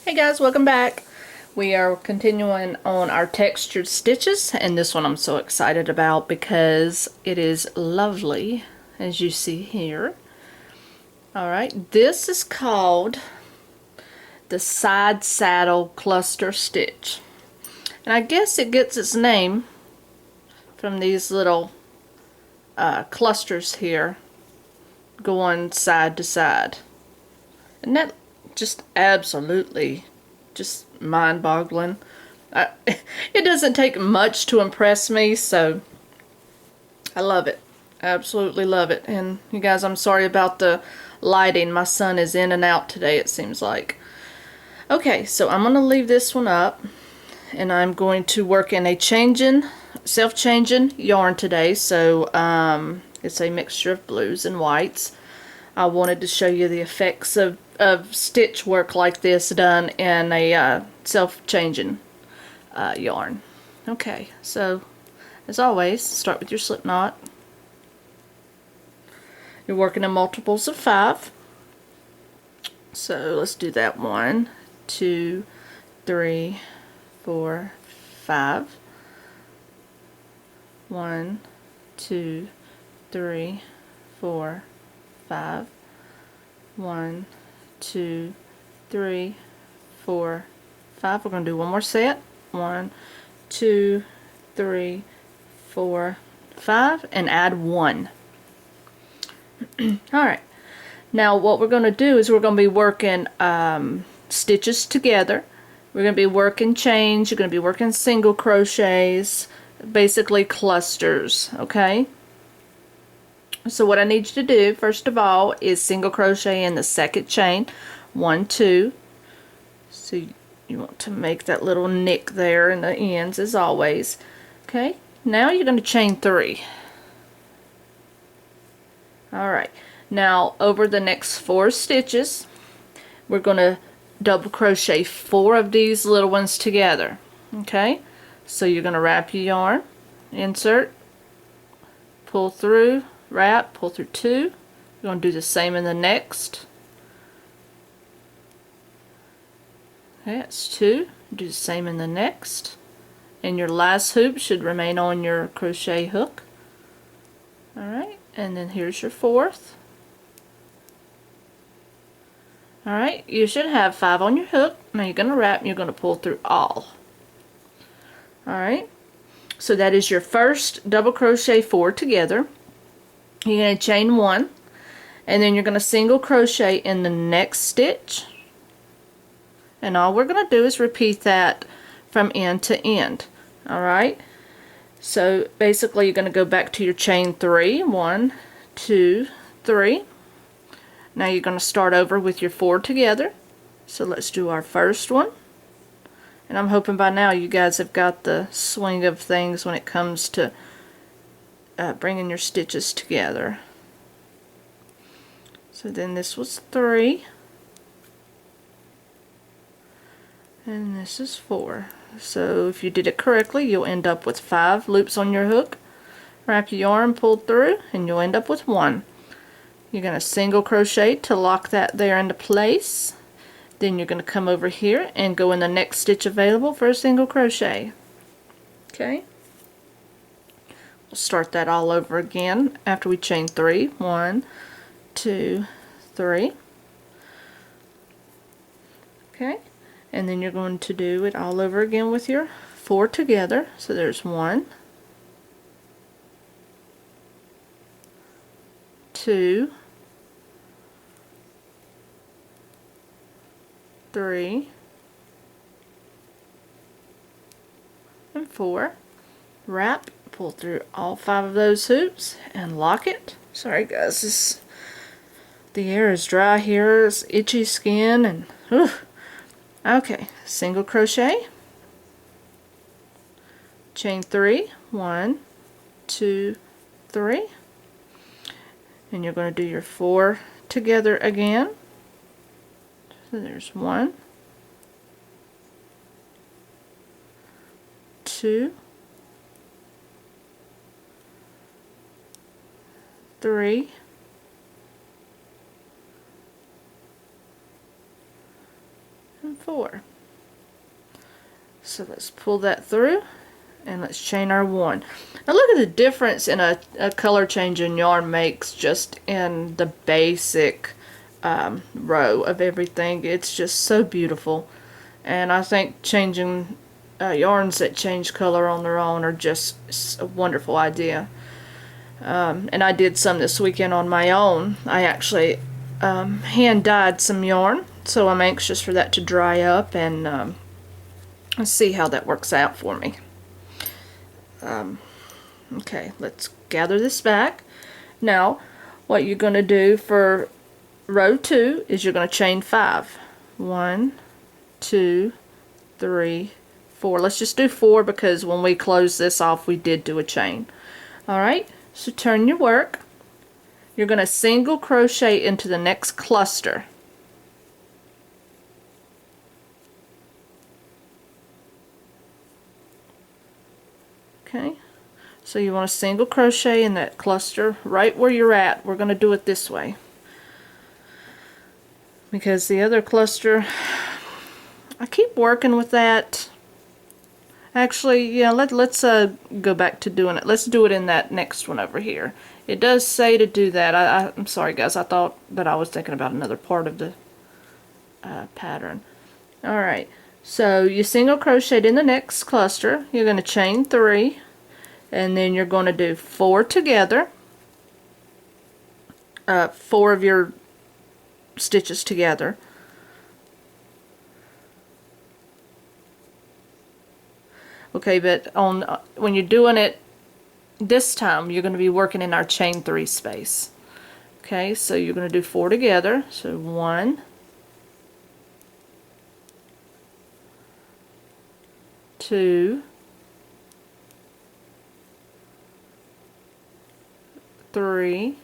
Hey guys, welcome back. We are continuing on our textured stitches, and this one I'm so excited about because it is lovely, as you see here. Alright, this is called the Side Saddle Cluster Stitch. And I guess it gets its name from these little clusters here going side to side. And that just absolutely just mind-boggling. It doesn't take much to impress me, so I love it. Absolutely love it. And you guys, I'm sorry about the lighting. My son is in and out today, it seems like. Okay, so I'm going to leave this one up, and I'm going to work in a self-changing yarn today. So it's a mixture of blues and whites. I wanted to show you the effects of stitch work like this done in a self-changing yarn. Okay, so as always, start with your slip knot. You're working in multiples of 5. So let's do that. 1, 2, 3, 4, 5. 1, 2, 3, 4, 5. 1, 2, 3, 4, 5. We're going to do one more set. 1, 2, 3, 4, 5, and add 1. Alright, now what we're going to do is we're going to be working stitches together. We're going to be working chains, you're going to be working single crochets, basically clusters, okay? So what I need you to do first of all is single crochet in the second chain, 1, 2. So you want to make that little nick there in the ends as always. Okay, now you're going to chain 3. Alright, now over the next 4 stitches we're going to double crochet 4 of these little ones together. Okay, so you're going to wrap your yarn, insert, pull through, wrap, pull through 2. You're going to do the same in the next. Okay, that's 2. Do the same in the next. And your last hoop should remain on your crochet hook. Alright, and then here's your 4th. Alright, you should have 5 on your hook. Now you're going to wrap and you're going to pull through all. Alright, so that is your first double crochet 4 together. You're going to chain 1, and then you're going to single crochet in the next stitch, and all we're going to do is repeat that from end to end. Alright, so basically you're going to go back to your chain 3, 1, 2, 3. Now you're going to start over with your 4 together. So let's do our first one, and I'm hoping by now you guys have got the swing of things when it comes to bringing your stitches together. So then this was 3, and this is 4. So if you did it correctly, you'll end up with 5 loops on your hook. Wrap your yarn, pull through, and you'll end up with 1. You're going to single crochet to lock that there into place. Then you're going to come over here and go in the next stitch available for a single crochet. Okay. We'll start that all over again after we chain 3. 1, 2, 3. Okay, and then you're going to do it all over again with your 4 together. So there's 1, 2, 3, and 4. Wrap, pull through all 5 of those hoops and lock it. Sorry guys, the air is dry here, it's itchy skin, and okay, single crochet, chain 3, 1, 2, 3, and you're going to do your 4 together again. So there's 1, 2, 3, and 4. So let's pull that through and let's chain our 1. Now look at the difference in a color change in yarn makes just in the basic row of everything. It's just so beautiful, and I think changing yarns that change color on their own are just a wonderful idea. And I did some this weekend on my own. I actually hand dyed some yarn, so I'm anxious for that to dry up and see how that works out for me. Okay, let's gather this back. Now what you're going to do for row 2 is you're going to chain 5. 1, 2, 3, 4. Let's just do 4 because when we close this off we did do a chain. Alright, so turn your work. You're going to single crochet into the next cluster. Okay, so you want to single crochet in that cluster right where you're at. We're going to do it this way because the other cluster, I keep working with that. Actually, yeah, let's go back to doing it. Let's do it in that next one over here. It does say to do that. I'm sorry guys, I thought that I was thinking about another part of the pattern. Alright, so you single crocheted in the next cluster. You're going to chain 3 and then you're going to do 4 together, 4 of your stitches together. Okay, but on when you're doing it this time, you're going to be working in our chain 3 space. Okay, so you're going to do 4 together. So 1, 2, 3,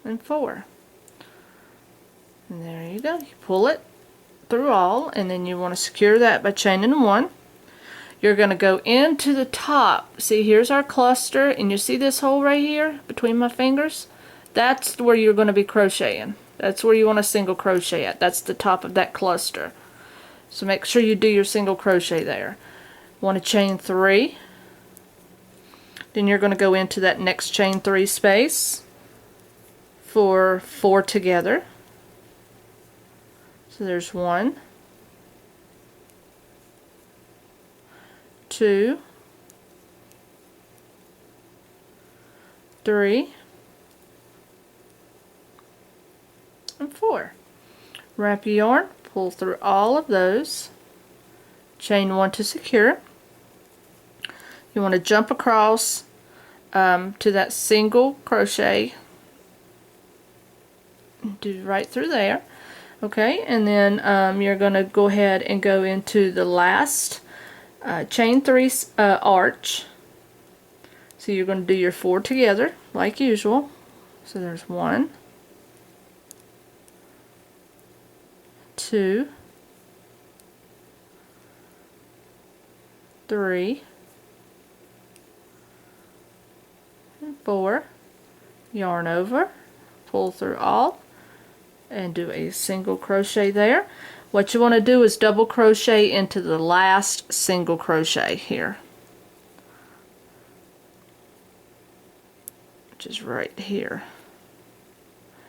and 4. And there you go. You pull it through all, and then you want to secure that by chaining 1. You're going to go into the top. See, here's our cluster, and you see this hole right here between my fingers? That's where you're going to be crocheting. That's where you want to single crochet at. That's the top of that cluster. So make sure you do your single crochet there. Want to chain 3. Then you're going to go into that next chain 3 space for 4 together. So there's 1, 2, 3, and 4. Wrap your yarn, pull through all of those, chain 1 to secure. You want to jump across to that single crochet, do right through there. Okay, and then you're going to go ahead and go into the last chain 3 arch. So you're going to do your 4 together like usual. So there's 1, 2, 3, and 4. Yarn over, pull through all, and do a single crochet there. What you want to do is double crochet into the last single crochet here, which is right here,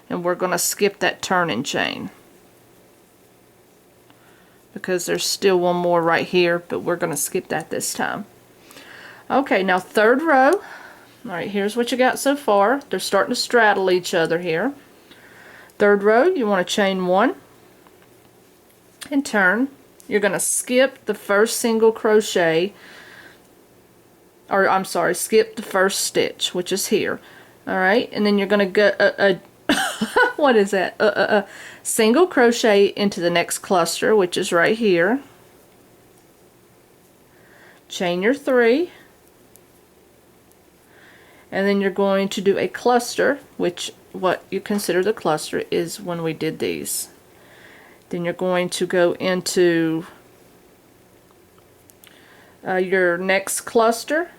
and we're going to skip that turning chain because there's still one more right here, but we're going to skip that this time. Okay, now third row. Alright, here's what you got so far. They're starting to straddle each other here. Third row, you want to chain 1 and turn. You're going to skip the first single crochet, or I'm sorry, skip the first stitch, which is here. Alright, and then you're going to go what is that? Single crochet into the next cluster, which is right here. Chain your 3. And then you're going to do a cluster, which what you consider the cluster is when we did these. Then you're going to go into your next cluster,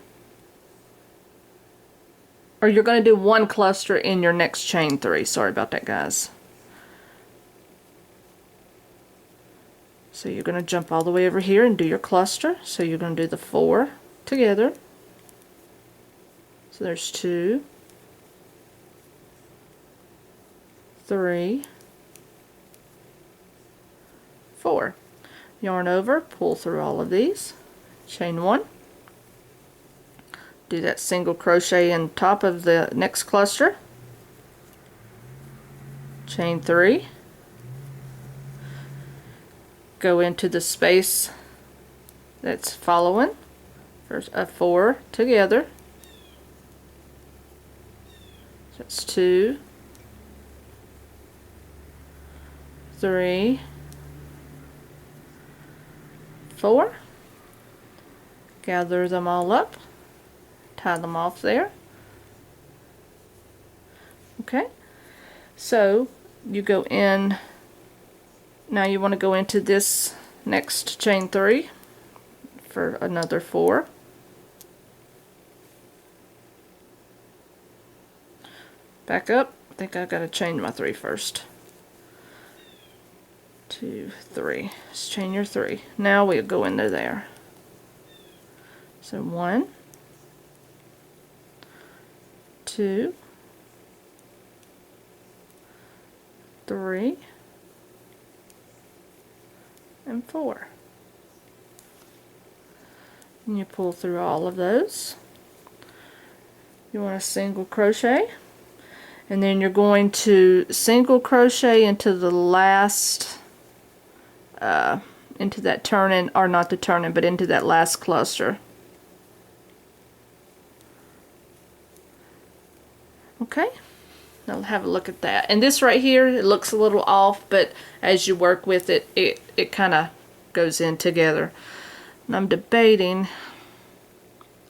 or you're going to do one cluster in your next chain 3. Sorry about that, guys. So you're going to jump all the way over here and do your cluster. So you're going to do the 4 together. So there's 2, 3, 4. Yarn over, pull through all of these, chain 1, do that single crochet in top of the next cluster, chain 3, go into the space that's following, first 4 together, so that's 2, 3, 4, gather them all up, tie them off there. Okay, so you go in, now you want to go into this next chain 3 for another 4. Back up, I think I've got to change my 3 first. 2, 3. Just chain your 3. Now we'll go into there. So 1, 2, 3, and 4. And you pull through all of those. You want a single crochet, and then you're going to single crochet into the last into that turn-in, or not the turn-in, but into that last cluster. Okay, now have a look at that. And this right here, it looks a little off, but as you work with it, it kind of goes in together. And I'm debating,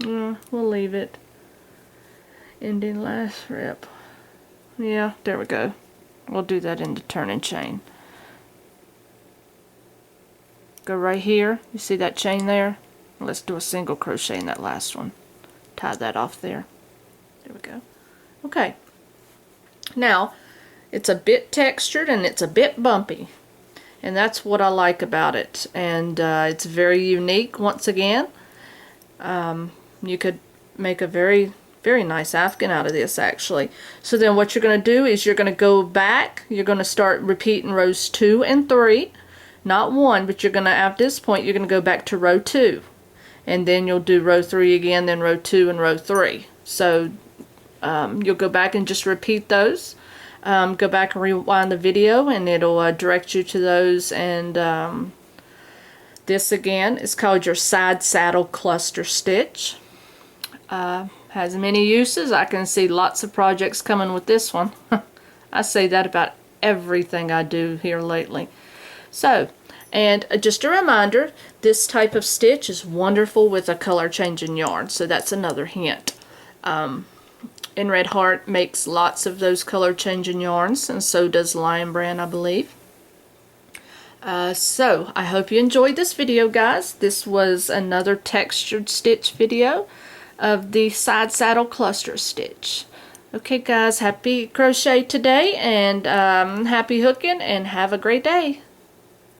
we'll leave it. Ending last rip. Yeah, there we go. We'll do that in the turn-in chain. Go right here, you see that chain there? Let's do a single crochet in that last one. Tie that off there. There we go. Okay, now it's a bit textured and it's a bit bumpy, and that's what I like about it, and it's very unique. Once again, you could make a very nice afghan out of this, actually. So then what you're going to do is you're going to go back, you're going to start repeating rows 2 and 3, not 1, but you're going to, at this point, you're going to go back to row 2, and then you'll do row 3 again, then row 2 and row 3. So you'll go back and just repeat those. Go back and rewind the video, and it'll direct you to those. And this again is called your side saddle cluster stitch. Has many uses. I can see lots of projects coming with this one. I say that about everything I do here lately. So, and just a reminder, this type of stitch is wonderful with a color changing yarn, so that's another hint. And Red Heart makes lots of those color changing yarns, and so does Lion Brand, I believe. So I hope you enjoyed this video, guys. This was another textured stitch video of the side saddle cluster stitch. Okay guys, happy crochet today, and happy hooking, and have a great day.